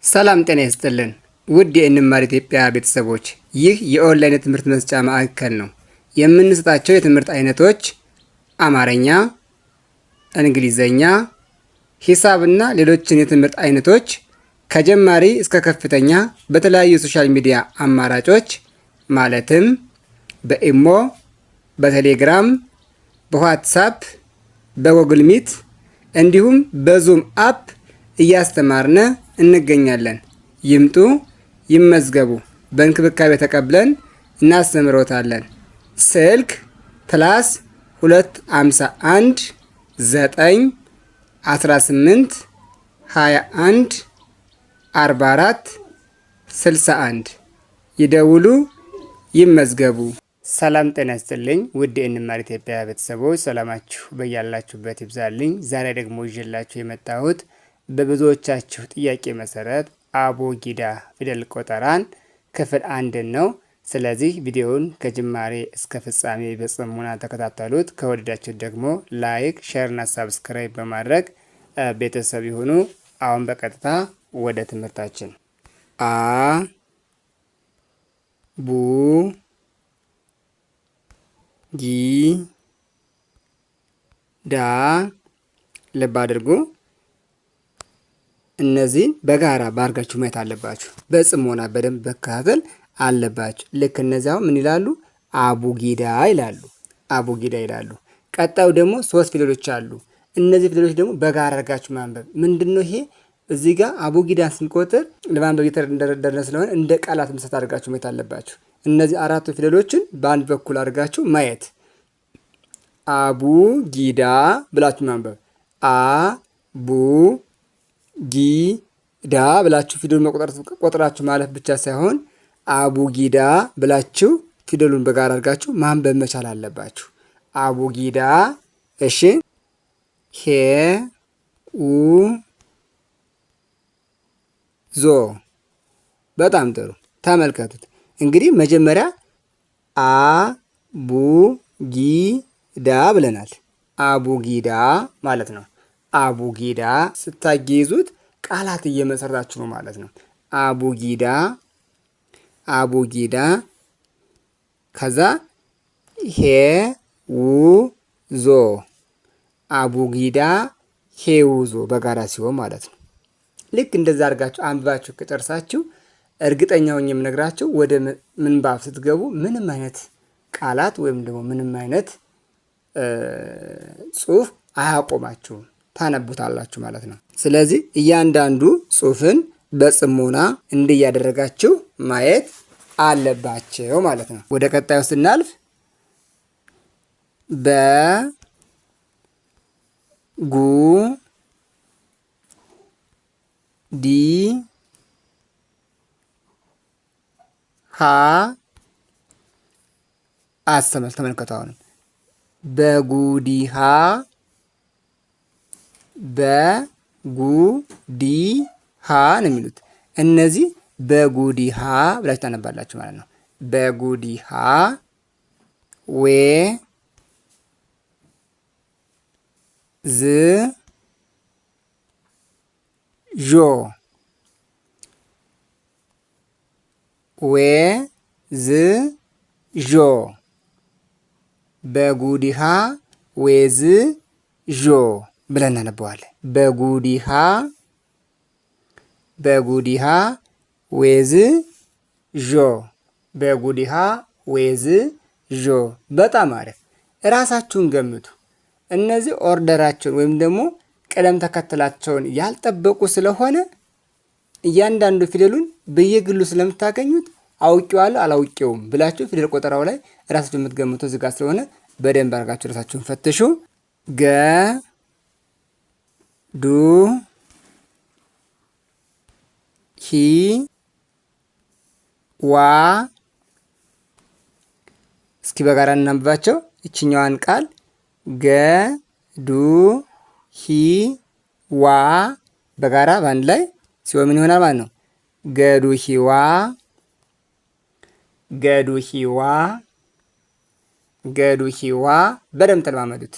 ሰላም ጤና ይስጥልን ውድ የእንማር ኢትዮጵያ ቤተሰቦች፣ ይህ የኦንላይን የትምህርት መስጫ ማዕከል ነው። የምንሰጣቸው የትምህርት አይነቶች አማርኛ፣ እንግሊዘኛ፣ ሂሳብና ሌሎችን የትምህርት አይነቶች ከጀማሪ እስከ ከፍተኛ በተለያዩ የሶሻል ሚዲያ አማራጮች ማለትም በኢሞ፣ በቴሌግራም፣ በዋትሳፕ፣ በጎግል ሚት እንዲሁም በዙም አፕ እያስተማርነ እንገኛለን። ይምጡ፣ ይመዝገቡ። በእንክብካቤ ተቀብለን እናስተምሮታለን። ስልክ ፕላስ 251 9 18 21 44 61 ይደውሉ፣ ይመዝገቡ። ሰላም ጤና ይስጥልኝ ውድ የእንማር ኢትዮጵያ ቤተሰቦች፣ ሰላማችሁ በያላችሁበት ይብዛልኝ። ዛሬ ደግሞ ይዤላችሁ የመጣሁት በብዙዎቻችሁ ጥያቄ መሰረት አቦጊዳ ፊደል ቆጠራን ክፍል 1 ነው። ስለዚህ ቪዲዮውን ከጅማሬ እስከ ፍጻሜ በጽሞና ተከታተሉት። ከወደዳችሁ ደግሞ ላይክ፣ ሼር እና ሳብስክራይብ በማድረግ ቤተሰብ ይሁኑ። አሁን በቀጥታ ወደ ትምህርታችን አ ቡ ጊ ዳ ልብ አድርጉ። እነዚህን በጋራ ባርጋችሁ ማየት አለባችሁ። በጽሞና በደንብ መከታተል አለባችሁ። ልክ እነዚያው ምን ይላሉ? አቡጊዳ ይላሉ። አቡጊዳ ይላሉ። ቀጣዩ ደግሞ 3 ፊደሎች አሉ። እነዚህ ፊደሎች ደግሞ በጋራ አድርጋችሁ ማንበብ። ምንድነው ይሄ? እዚህ ጋር አቡጊዳን ስንቆጥር ለማንበብ እየተደረደረ ስለሆነ እንደ ቃላት ምስት አድርጋችሁ ማየት አለባችሁ። እነዚህ 4 ፊደሎችን በአንድ በኩል አድርጋችሁ ማየት። አቡጊዳ ብላችሁ ማንበብ። አቡ ጊዳ ብላችሁ ፊደሉን ቆጥራችሁ ማለፍ ብቻ ሳይሆን አቡጊዳ ብላችሁ ፊደሉን በጋራ አድርጋችሁ ማንበብ መቻል አለባችሁ። አቡጊዳ። እሺ። ሄ ኡ ዞ። በጣም ጥሩ። ተመልከቱት። እንግዲህ መጀመሪያ አቡጊዳ ብለናል። አቡጊዳ ማለት ነው። አቡጊዳ ስታጌዙት ቃላት እየመሰረታችሁ ነው ማለት ነው። አቡጊዳ አቡጊዳ። ከዛ ሄውዞ አቡጊዳ ሄውዞ በጋራ ሲሆን ማለት ነው። ልክ እንደዛ አድርጋችሁ አንብባችሁ ከጨርሳችሁ እርግጠኛ ሆኜ የምነግራችሁ ወደ ምንባብ ስትገቡ ምንም አይነት ቃላት ወይም ደግሞ ምንም አይነት ጽሑፍ አያቆማችሁም። ታነቡታላችሁ ማለት ነው። ስለዚህ እያንዳንዱ ጽሑፍን በጽሞና እንዲያደረጋችሁ ማየት አለባቸው ማለት ነው። ወደ ቀጣዩ ስናልፍ በጉ ዲ ሀ አሰመል ተመልከቱ። አሁንም በጉዲሃ በጉዲሃ ነው የሚሉት። እነዚህ በጉዲሃ ብላችሁ ታነባላችሁ ማለት ነው። በጉዲሃ ዌ ዝ ዦ ዌ ዝ ዦ በጉዲሃ ዌዝ ዦ ብለን እናነበዋለን። በጉዲሃ በጉዲሃ ዌዝ ዦ በጉዲሃ ዌዝ ዦ። በጣም አሪፍ። እራሳችሁን ገምቱ። እነዚህ ኦርደራቸውን ወይም ደግሞ ቅደም ተከተላቸውን ያልጠበቁ ስለሆነ እያንዳንዱ ፊደሉን በየግሉ ስለምታገኙት አውቄዋለሁ አላውቄውም ብላችሁ ፊደል ቆጠራው ላይ ራሳችሁ የምትገምቱ እዚህ ጋር ስለሆነ በደንብ አድርጋችሁ ራሳችሁን ፈትሹ። ገ ዱ ሂ ዋ። እስኪ በጋራ እናንብባቸው። ይችኛዋን ቃል ገ ዱ ሂ ዋ በጋራ በአንድ ላይ ሲሆን ምን ይሆናል ማለት ነው? ገዱ ሂዋ ገዱ ሂዋ ገዱ ሂዋ። በደንብ ተለማመዱት።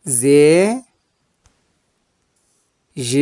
ዜ ዥ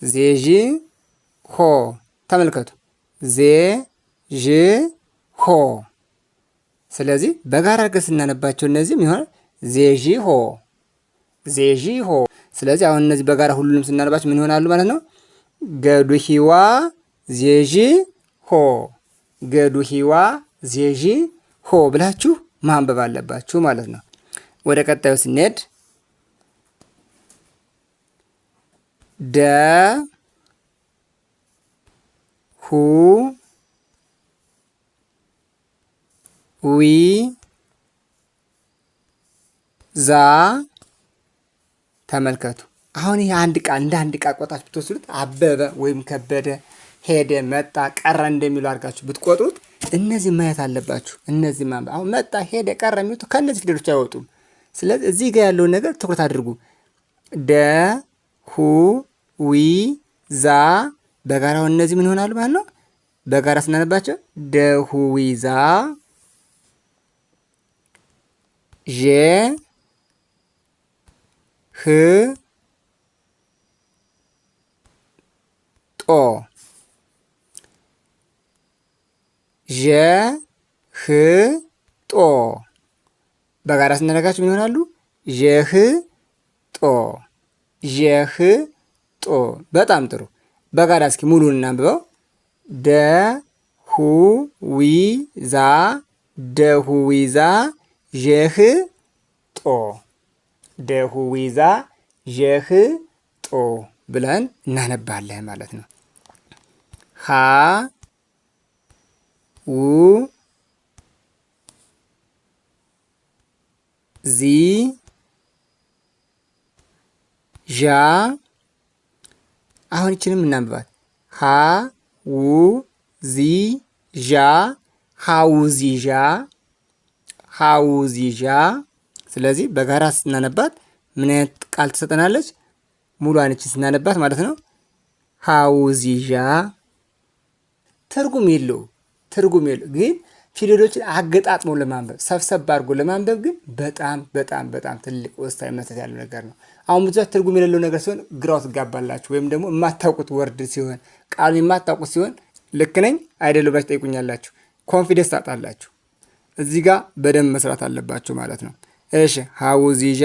ዜዥ ሆ። ተመልከቱ ዜ ዥ ሆ። ስለዚህ በጋራ አድርገን ስናነባቸው እነዚህም ይሆናል ዜዥ ሆ ዜዥ ሆ። ስለዚህ አሁን እነዚህ በጋራ ሁሉንም ስናነባቸው ምን ይሆናሉ ማለት ነው? ገዱሂዋ ዜዥ ሆ ገዱሂዋ ዜዥ ሆ ብላችሁ ማንበብ አለባችሁ ማለት ነው። ወደ ቀጣዩ ስንሄድ ደ ሁ ዊ ዛ። ተመልከቱ አሁን ይህ አንድ ቃል እንደ አንድ ቃል ቆጣችሁ ብትወስዱት አበበ ወይም ከበደ፣ ሄደ፣ መጣ፣ ቀረ እንደሚሉ አድርጋችሁ ብትቆጥሩት እነዚህ ማየት አለባችሁ። እነዚህ ማንበብ አሁን መጣ፣ ሄደ፣ ቀረ የሚሉት ከእነዚህ ፊደሎች አይወጡም። ስለዚህ እዚህ ጋር ያለውን ነገር ትኩረት አድርጉ። ደ ሁ ዊ ዛ በጋራው እነዚህ ምን ይሆናሉ ማለት ነው? በጋራ ስናነባቸው ደሁዊዛ ዤ ህ ጦ ዠ ህ ጦ በጋራ ስናደርጋቸው ምን ይሆናሉ? ዠህ ጦ ዠህ ጦ። በጣም ጥሩ። በጋራ እስኪ ሙሉን እናንብበው። ደ ሁ ዊ ዛ ደሁዊዛ ዠህ ጦ ደሁዊዛ ዠህ ጦ ብለን እናነባለን ማለት ነው። ሀ ው ዚ ዣ። አሁን ይችንም እናንብባት። ሀ ው ዚ ዣ ሀውዚዣ ሀውዚዣ። ስለዚህ በጋራ ስናነባት ምን አይነት ቃል ትሰጠናለች? ሙሉ አንቺ ስናነባት ማለት ነው። ሀውዚዣ። ትርጉም የለው ግን ፊደሎችን አገጣጥሞ ለማንበብ ሰብሰብ አድርጎ ለማንበብ ግን በጣም በጣም በጣም ትልቅ ወሳኝ መሰረት ያለው ነገር ነው። አሁን ብዙ ትርጉም የሌለው ነገር ሲሆን ግራው ትጋባላችሁ፣ ወይም ደግሞ የማታውቁት ወርድ ሲሆን ቃሉን የማታውቁት ሲሆን ልክ ነኝ አይደለም ብላችሁ ጠይቁኛላችሁ፣ ኮንፊደንስ ታጣላችሁ። እዚህ ጋር በደንብ መስራት አለባችሁ ማለት ነው። እሺ ሀውዚዣ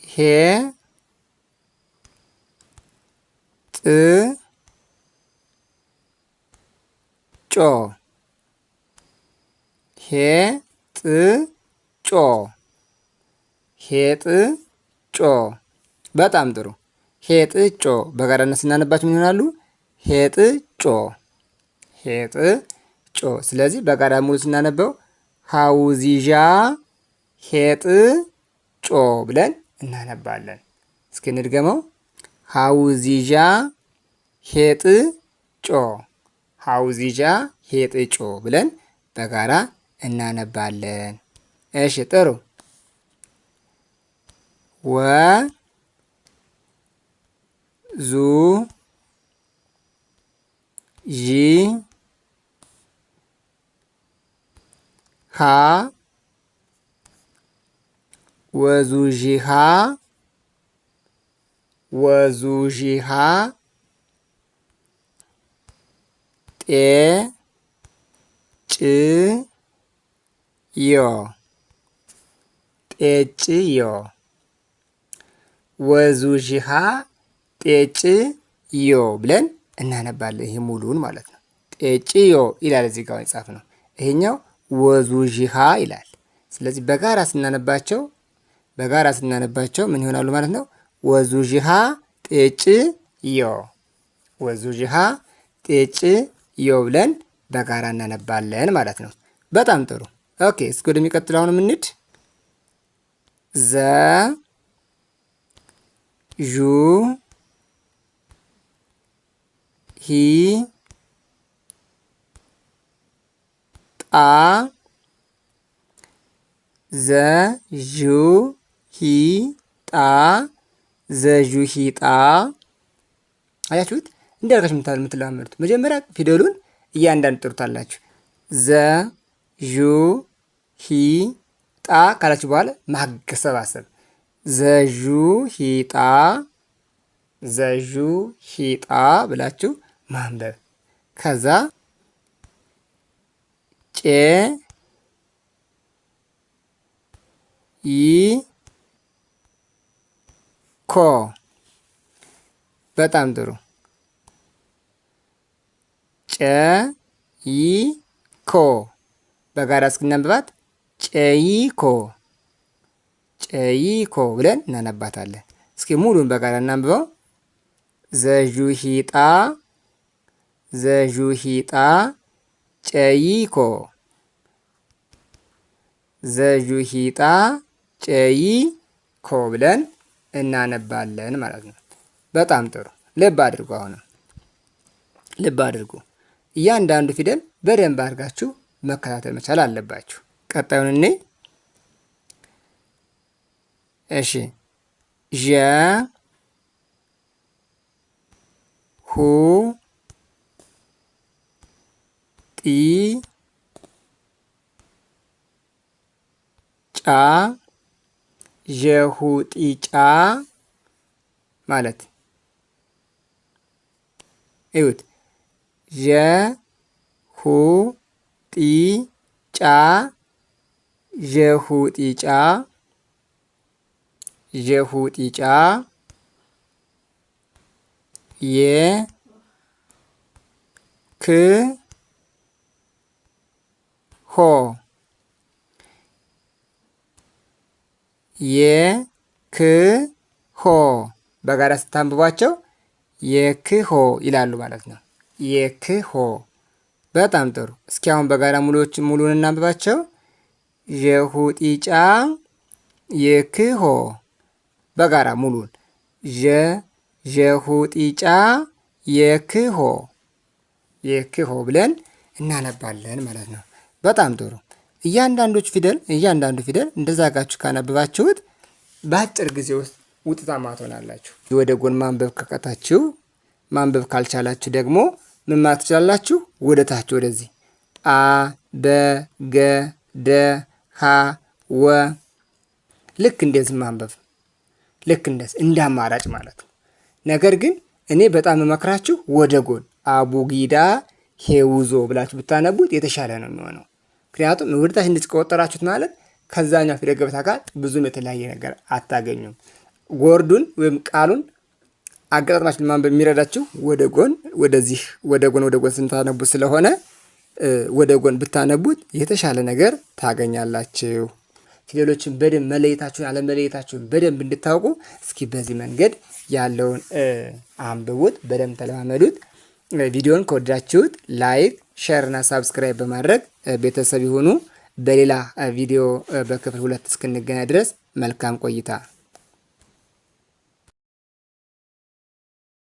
ሄ ጥ ጮ ሄ ጥ ጮ ሄጥ ጮ። በጣም ጥሩ። ሄጥ ጮ በጋራነት ስናነባቸው ምን ይሆናሉ? ሄጥ ጮ ሄጥ ጮ። ስለዚህ በጋራ ሙሉ ስናነበው ሀውዚዣ ሄጥ ጮ ብለን እናነባለን። እስኪ እንድገመው። ሀውዚዣ ሄጥ ጮ ሀውዚዣ ሄጥ ጮ ብለን በጋራ እናነባለን። እሺ ጥሩ። ወ ዙ ዢ ሃ ወዙዢሃ ወዙዢሃ ጤ ጭ ዮ ጤጭዮ ወዙዢሃ ጤጭዮ ብለን እናነባለን። ይሄ ሙሉን ማለት ነው። ጤጭዮ ይላል እዚህ ጋር የጻፍ ነው። ይሄኛው ወዙዢሃ ይላል። ስለዚህ በጋራ ስናነባቸው ምን ይሆናሉ ማለት ነው? ወዙዢሃ ጤጭዮ ወዙዢሃ ጤጭዮ ብለን በጋራ እናነባለን ማለት ነው። በጣም ጥሩ። ኦኬ እስኪ ወደሚቀጥለው አሁን የምንሄድ ዘ ዡ ሂ ጣ ዘ ዡ ሂ ጣ ዘዡሂጣ። አያችሁት? እንዲያርጋችሁ የምትለማመዱት መጀመሪያ ፊደሉን እያንዳንዱ ጥሩታላችሁ። ዘ ዡ ሂ ጣ ካላችሁ በኋላ ማገሰባሰብ ዘዡ ሂጣ ዘዡ ሂጣ ብላችሁ ማንበብ። ከዛ ጬ ይ ኮ በጣም ጥሩ። ጨ ይ ኮ በጋራ እስክናንብባት ጨይኮ ጨይኮ ብለን እናነባታለን። እስኪ ሙሉን በጋራ እናንብበው። ዘዡሂጣ ዘዡሂጣ ጨይኮ ዘዡሂጣ ጨይኮ ብለን እናነባለን ማለት ነው። በጣም ጥሩ። ልብ አድርጉ። አሁንም ልብ አድርጉ። እያንዳንዱ ፊደል በደንብ አድርጋችሁ መከታተል መቻል አለባችሁ። ቀጣዩን እኔ እሺ ዠ ሁ ጢ ጫ ዠሁጢጫ ማለት እዩት። ዠ ሁ ጢ ጫ ዠሁጢጫ ዠሁጢጫ የ ክ ሆ የክ ሆ በጋራ ስታንብቧቸው የክሆ ይላሉ ማለት ነው። የክሆ በጣም ጥሩ። እስኪ አሁን በጋራ ሙሉን እናንብባቸው። ዠሁጢጫ የክሆ በጋራ ሙሉን ዠሁጢጫ የክሆ የክሆ ብለን እናነባለን ማለት ነው። በጣም ጥሩ። እያንዳንዱ ፊደል እንደዛ አድርጋችሁ ካነበባችሁት በአጭር ጊዜ ውስጥ ውጤታማ ትሆናላችሁ። ወደ ጎን ማንበብ ካቃታችሁ፣ ማንበብ ካልቻላችሁ ደግሞ ምን ማለት ትችላላችሁ? ወደ ታች ወደዚህ አ በ ገ ደ ሀ ወ ልክ እንደዚህ ማንበብ ልክ እንደዚህ እንደ አማራጭ ማለት ነው። ነገር ግን እኔ በጣም መመክራችሁ ወደ ጎን አቡጊዳ ሄውዞ ብላችሁ ብታነቡት የተሻለ ነው የሚሆነው። ምክንያቱም ወደ ታች እንደዚህ ከወጠራችሁት ማለት ከዛኛው ፊደል ገበታ ጋር ብዙም የተለያየ ነገር አታገኙም። ወርዱን ወይም ቃሉን አገጣጥማችሁ ማንበብ የሚረዳችሁ ወደ ጎን ወደ ጎን ስታነቡት ስለሆነ ወደ ጎን ብታነቡት የተሻለ ነገር ታገኛላችሁ። ፊደሎችን በደንብ መለየታችሁን አለመለየታችሁን በደንብ እንድታውቁ እስኪ በዚህ መንገድ ያለውን አንብቡት፣ በደንብ ተለማመዱት። ቪዲዮን ከወዳችሁት ላይክ፣ ሼር እና ሳብስክራይብ በማድረግ ቤተሰብ ይሁኑ። በሌላ ቪዲዮ በክፍል 2 እስክንገናኝ ድረስ መልካም ቆይታ